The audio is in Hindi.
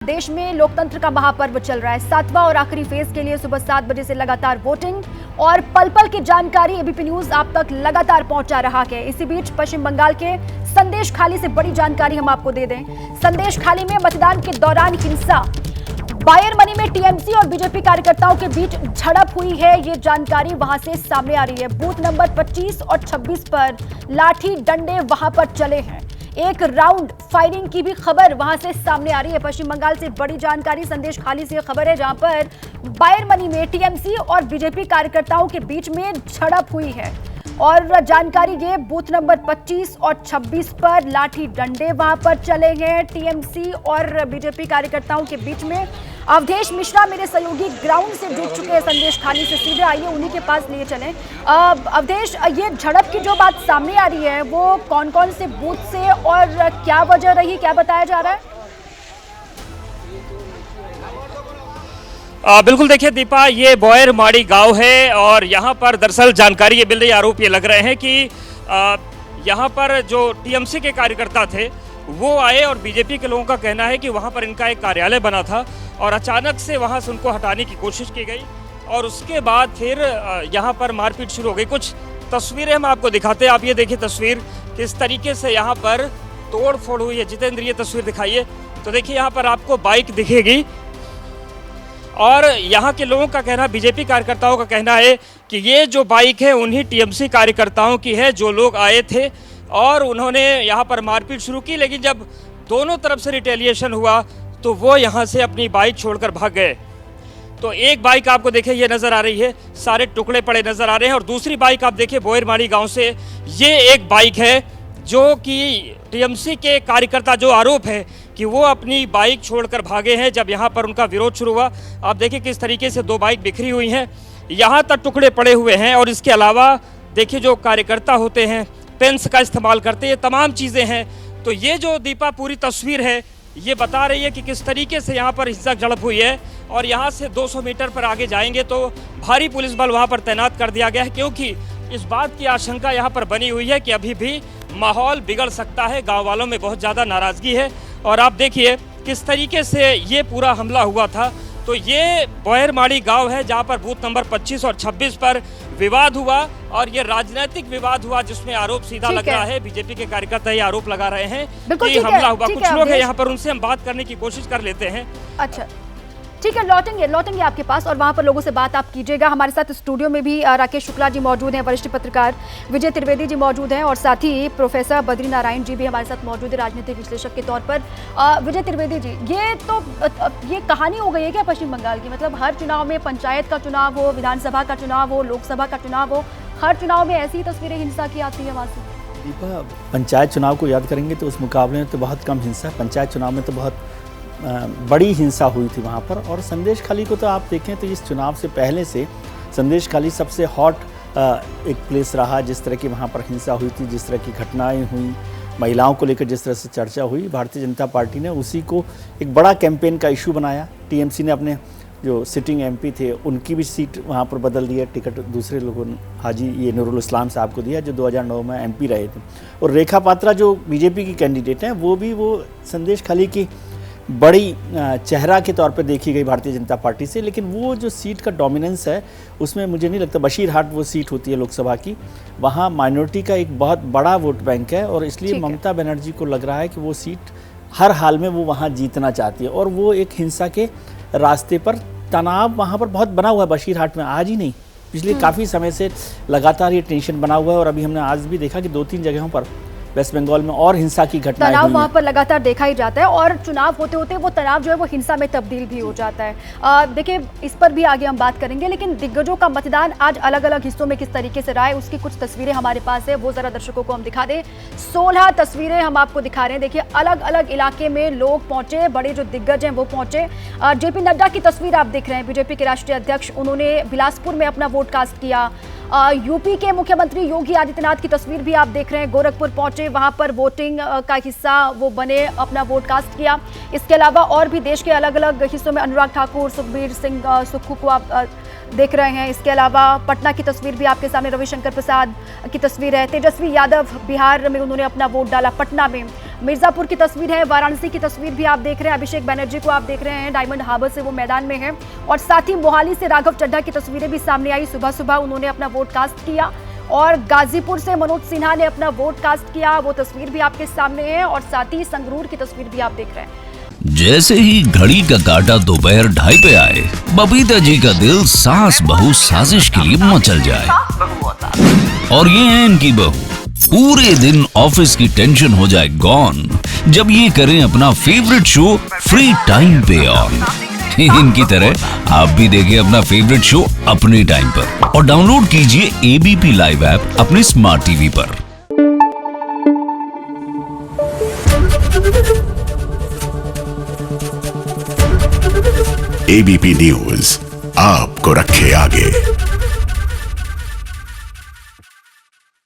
देश में लोकतंत्र का महापर्व चल रहा है। 7वां और आखिरी फेज के लिए सुबह 7 बजे से लगातार वोटिंग और पल पल की जानकारी एबीपी न्यूज आप तक लगातार पहुंचा रहा है। इसी बीच पश्चिम बंगाल के संदेश खाली से बड़ी जानकारी हम आपको दे दें। संदेश खाली में मतदान के दौरान हिंसा, बायरमनी में टीएमसी और बीजेपी कार्यकर्ताओं के बीच झड़प हुई है। ये जानकारी वहां से सामने आ रही है। बूथ नंबर 25 और 26 पर लाठी डंडे वहां पर चले हैं। एक राउंड फायरिंग की भी खबर वहां से सामने आ रही है। पश्चिम बंगाल से बड़ी जानकारी संदेश खाली से खबर है, जहां पर बायरमनी में टीएमसी और बीजेपी कार्यकर्ताओं के बीच में झड़प हुई है। और जानकारी ये, बूथ नंबर 25 और 26 पर लाठी डंडे वहां पर चले हैं टीएमसी और बीजेपी कार्यकर्ताओं के बीच में। अवधेश मिश्रा मेरे सहयोगी ग्राउंड से जुड़ चुके हैं संदेश खाली से, सीधे आइए उन्हीं के पास लिए चलें। अवधेश, ये झड़प की जो बात सामने आ रही है वो कौन कौन से बूथ से और क्या वजह रही, क्या बताया जा रहा है? बिल्कुल, देखिए दीपा, ये बोयरमाड़ी गांव है और यहाँ पर दरअसल जानकारी ये मिल रही, आरोप ये लग रहे हैं कि यहाँ पर जो टीएमसी के कार्यकर्ता थे वो आए और बीजेपी के लोगों का कहना है कि वहाँ पर इनका एक कार्यालय बना था और अचानक से वहाँ से उनको हटाने की कोशिश की गई और उसके बाद फिर यहाँ पर मारपीट शुरू हो गई। कुछ तस्वीरें हम आपको दिखाते हैं। आप ये देखिए तस्वीर, किस तरीके से यहाँ पर तोड़ फोड़ हुई है। जितेंद्र, ये तस्वीर दिखाइए। तो देखिए यहाँ पर आपको बाइक दिखेगी और यहाँ के लोगों का कहना, बीजेपी कार्यकर्ताओं का कहना है कि ये जो बाइक है उन्हीं टीएमसी कार्यकर्ताओं की है जो लोग आए थे और उन्होंने यहाँ पर मारपीट शुरू की। लेकिन जब दोनों तरफ से रिटेलिएशन हुआ तो वो यहाँ से अपनी बाइक छोड़कर भाग गए। तो एक बाइक आपको देखिए ये नज़र आ रही है, सारे टुकड़े पड़े नज़र आ रहे हैं। और दूसरी बाइक आप देखिए बोयरमाड़ी गाँव से, ये एक बाइक है जो कि टीएमसी के कार्यकर्ता, जो आरोप है कि वो अपनी बाइक छोड़कर भागे हैं जब यहाँ पर उनका विरोध शुरू हुआ। आप देखिए किस तरीके से दो बाइक बिखरी हुई हैं, यहाँ तक टुकड़े पड़े हुए हैं। और इसके अलावा देखिए जो कार्यकर्ता होते हैं पेंस का इस्तेमाल करते हैं, ये तमाम चीज़ें हैं। तो ये जो दीपा पूरी तस्वीर है ये बता रही है कि किस तरीके से यहाँ पर हिंसक झड़प हुई है। और यहाँ से 200 मीटर पर आगे जाएंगे तो भारी पुलिस बल वहाँ पर तैनात कर दिया गया है, क्योंकि इस बात की आशंका यहाँ पर बनी हुई है कि अभी भी माहौल बिगड़ सकता है। गाँव वालों में बहुत ज़्यादा नाराज़गी है। और आप देखिए किस तरीके से ये पूरा हमला हुआ था। तो ये बोयरमाड़ी गांव है जहां पर बूथ नंबर 25 और 26 पर विवाद हुआ और ये राजनीतिक विवाद हुआ, जिसमें आरोप सीधा लग रहा है, बीजेपी के कार्यकर्ता ये आरोप लगा रहे हैं कि हमला हुआ। कुछ लोग हैं यहाँ पर, उनसे हम बात करने की कोशिश कर लेते हैं। अच्छा, ठीक है, लौटेंगे आपके पास और वहां पर लोगों से बात आप कीजिएगा। हमारे साथ स्टूडियो में भी राकेश शुक्ला जी मौजूद हैं, वरिष्ठ पत्रकार विजय त्रिवेदी जी मौजूद हैं और साथ ही प्रोफेसर बद्री नारायण जी भी हमारे साथ मौजूद है राजनीतिक विश्लेषक के तौर पर। विजय त्रिवेदी जी, ये कहानी हो गई है क्या पश्चिम बंगाल की? मतलब हर चुनाव में, पंचायत का चुनाव हो, विधानसभा का चुनाव हो, लोकसभा का चुनाव हो, हर चुनाव में ऐसी तस्वीरें हिंसा की आती है वहाँ से। दीपा, पंचायत चुनाव को याद करेंगे तो उस मुकाबले में तो बहुत कम हिंसा, पंचायत चुनाव में तो बहुत बड़ी हिंसा हुई थी वहाँ पर। और संदेश खाली को तो आप देखें तो इस चुनाव से पहले से संदेश खाली सबसे हॉट एक प्लेस रहा। जिस तरह की वहाँ पर हिंसा हुई थी, जिस तरह की घटनाएं हुई, महिलाओं को लेकर जिस तरह से चर्चा हुई, भारतीय जनता पार्टी ने उसी को एक बड़ा कैंपेन का इशू बनाया। टीएमसी ने अपने जो सिटिंग एमपी थे उनकी भी सीट वहाँ पर बदल दिया, टिकट दूसरे लोगों ने हाजी ये नूरुल इस्लाम साहब को दिया जो 2009 में एमपी रहे थे। और रेखा पात्रा जो बीजेपी की कैंडिडेट हैं वो भी वो संदेश खाली की बड़ी चेहरा के तौर पर देखी गई भारतीय जनता पार्टी से। लेकिन वो जो सीट का डोमिनेंस है उसमें मुझे नहीं लगता, बशीरहाट वो सीट होती है लोकसभा की, वहाँ माइनॉरिटी का एक बहुत बड़ा वोट बैंक है और इसलिए ममता बनर्जी को लग रहा है कि वो सीट हर हाल में वो वहाँ जीतना चाहती है। और वो एक हिंसा के रास्ते पर, तनाव वहाँ पर बहुत बना हुआ है बशीरहाट में, आज ही नहीं, पिछले काफ़ी समय से लगातार ये टेंशन बना हुआ है। और अभी हमने आज भी देखा कि 2-3 जगहों पर वेस्ट बंगाल में और हिंसा की घटनाएं तनाव वहां पर लगातार देखा ही जाता है और चुनाव होते होते वो तनाव जो है वो हिंसा में तब्दील भी हो जाता है। देखिए, इस पर भी आगे हम बात करेंगे, लेकिन दिग्गजों का मतदान आज अलग अलग हिस्सों में किस तरीके से रहा है उसकी कुछ तस्वीरें हमारे पास है, वो जरा दर्शकों को हम दिखा दें। 16 तस्वीरें हम आपको दिखा रहे हैं। देखिए, अलग अलग इलाके में लोग पहुंचे, बड़े जो दिग्गज हैं वो पहुंचे। जेपी नड्डा की तस्वीर आप देख रहे हैं, बीजेपी के राष्ट्रीय अध्यक्ष, उन्होंने बिलासपुर में अपना वोट कास्ट किया। यूपी के मुख्यमंत्री योगी आदित्यनाथ की तस्वीर भी आप देख रहे हैं, गोरखपुर पहुंचे, वहां पर वोटिंग का हिस्सा वो बने, अपना वोट कास्ट किया। इसके अलावा और भी देश के अलग अलग हिस्सों में अनुराग ठाकुर, सुखबीर सिंह सुक्खू को आप देख रहे हैं। इसके अलावा पटना की तस्वीर भी आपके सामने, रविशंकर प्रसाद की तस्वीर है। तेजस्वी यादव बिहार में उन्होंने अपना वोट डाला। पटना में मिर्जापुर की तस्वीर है। वाराणसी की तस्वीर भी आप देख रहे हैं। अभिषेक बनर्जी को आप देख रहे हैं, डायमंड हार्बर से वो मैदान में है। और साथ ही मोहाली से राघव चड्ढा की तस्वीरें भी सामने आई। सुबह सुबह उन्होंने अपना वोट कास्ट किया। और गाजीपुर से मनोज सिन्हा ने अपना वोट कास्ट किया, वो तस्वीर भी आपके सामने है। और साथ ही संगरूर की तस्वीर भी आप देख रहे हैं। जैसे ही घड़ी का काटा दोपहर 2:30 पे आए, बबीता जी का दिल सास बहू साजिश के लिए मचल जाए। और ये है इनकी बहू, पूरे दिन ऑफिस की टेंशन हो जाए गॉन जब ये करें अपना फेवरेट शो फ्री टाइम पे ऑन। इनकी तरह आप भी देखिए अपना फेवरेट शो अपने टाइम पर और डाउनलोड कीजिए एबीपी लाइव ऐप अपने स्मार्ट टीवी पर। एबीपी न्यूज आपको रखे आगे।